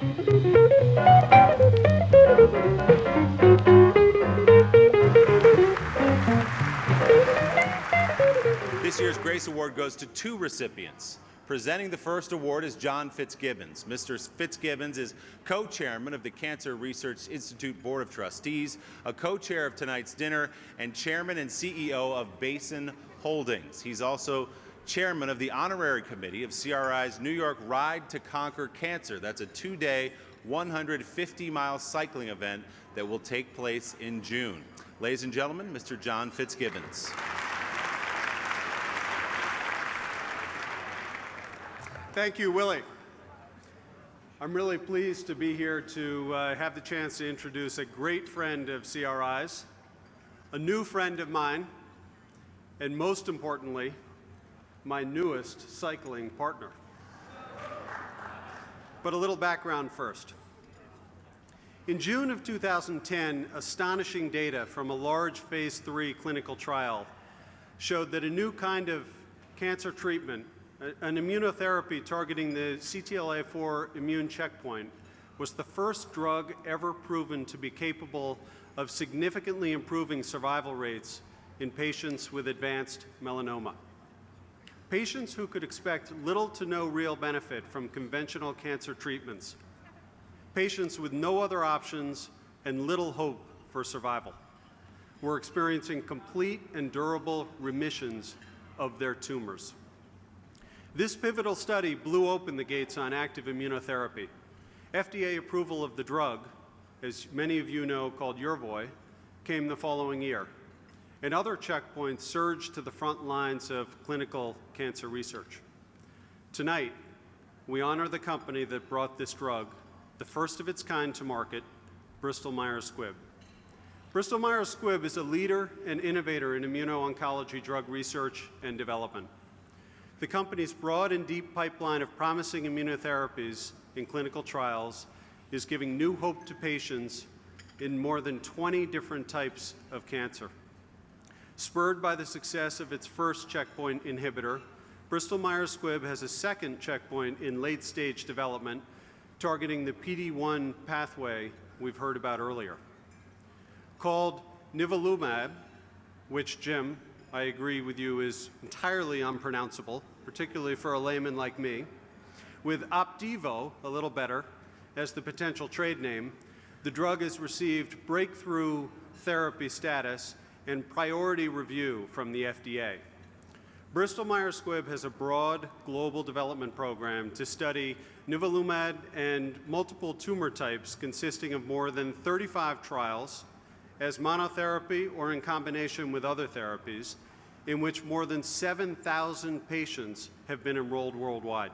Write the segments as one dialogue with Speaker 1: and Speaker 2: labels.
Speaker 1: This year's Grace Award goes to two recipients. Presenting the first award is John Fitzgibbons. Mr. Fitzgibbons is co-chairman of the Cancer Research Institute Board of Trustees, a co-chair of tonight's dinner, and chairman and CEO of Basin Holdings. He's also chairman of the honorary committee of CRI's New York Ride to Conquer Cancer. That's a two-day, 150-mile cycling event that will take place in June. Ladies and gentlemen, Mr. John Fitzgibbons.
Speaker 2: Thank you, Willie. I'm really pleased to be here to have the chance to introduce a great friend of CRI's, a new friend of mine, and most importantly, my newest cycling partner. But a little background first. In June of 2010, astonishing data from a large phase 3 clinical trial showed that a new kind of cancer treatment, an immunotherapy targeting the CTLA-4 immune checkpoint, was the first drug ever proven to be capable of significantly improving survival rates in patients with advanced melanoma. Patients who could expect little to no real benefit from conventional cancer treatments. Patients with no other options and little hope for survival were experiencing complete and durable remissions of their tumors. This pivotal study blew open the gates on active immunotherapy. FDA approval of the drug, as many of you know called Yervoy, came the following year, and other checkpoints surged to the front lines of clinical cancer research. Tonight, we honor the company that brought this drug, the first of its kind to market, Bristol-Myers Squibb. Bristol-Myers Squibb is a leader and innovator in immuno-oncology drug research and development. The company's broad and deep pipeline of promising immunotherapies in clinical trials is giving new hope to patients in more than 20 different types of cancer. Spurred by the success of its first checkpoint inhibitor, Bristol-Myers Squibb has a second checkpoint in late-stage development targeting the PD-1 pathway we've heard about earlier. Called nivolumab, which, Jim, I agree with you, is entirely unpronounceable, particularly for a layman like me, with Opdivo, a little better, as the potential trade name, the drug has received breakthrough therapy status and priority review from the FDA. Bristol-Myers Squibb has a broad global development program to study nivolumab and multiple tumor types consisting of more than 35 trials as monotherapy or in combination with other therapies, in which more than 7,000 patients have been enrolled worldwide.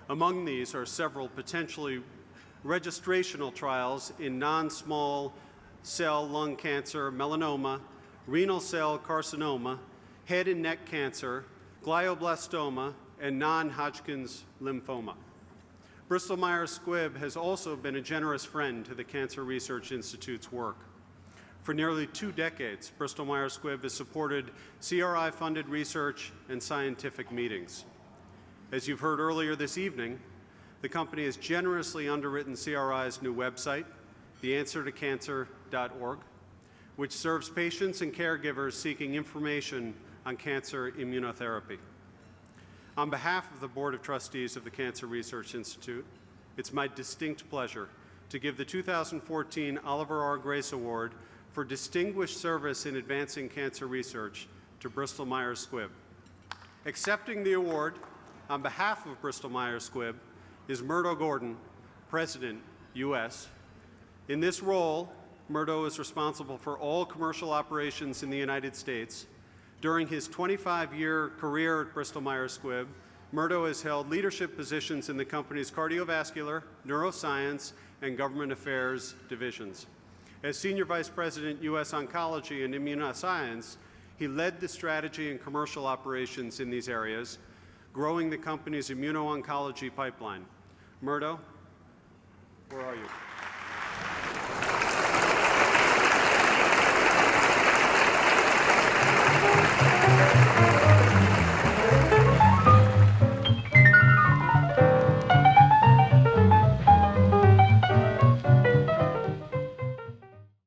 Speaker 2: Among these are several potentially registrational trials in non-small cell lung cancer, melanoma, renal cell carcinoma, head and neck cancer, glioblastoma, and non-Hodgkin's lymphoma. Bristol-Myers Squibb has also been a generous friend to the Cancer Research Institute's work. For nearly 2 decades, Bristol-Myers Squibb has supported CRI-funded research and scientific meetings. As you've heard earlier this evening, the company has generously underwritten CRI's new website, theanswertocancer.org, which serves patients and caregivers seeking information on cancer immunotherapy. On behalf of the Board of Trustees of the Cancer Research Institute, it's my distinct pleasure to give the 2014 Oliver R. Grace Award for distinguished service in advancing cancer research to Bristol-Myers Squibb. Accepting the award on behalf of Bristol-Myers Squibb is Murdo Gordon, President, U.S. In this role, Murdo is responsible for all commercial operations in the United States. During his 25-year career at Bristol-Myers Squibb, Murdo has held leadership positions in the company's cardiovascular, neuroscience, and government affairs divisions. As Senior Vice President, U.S. Oncology and Immunoscience, he led the strategy and commercial operations in these areas, growing the company's immuno-oncology pipeline. Murdo, where are you?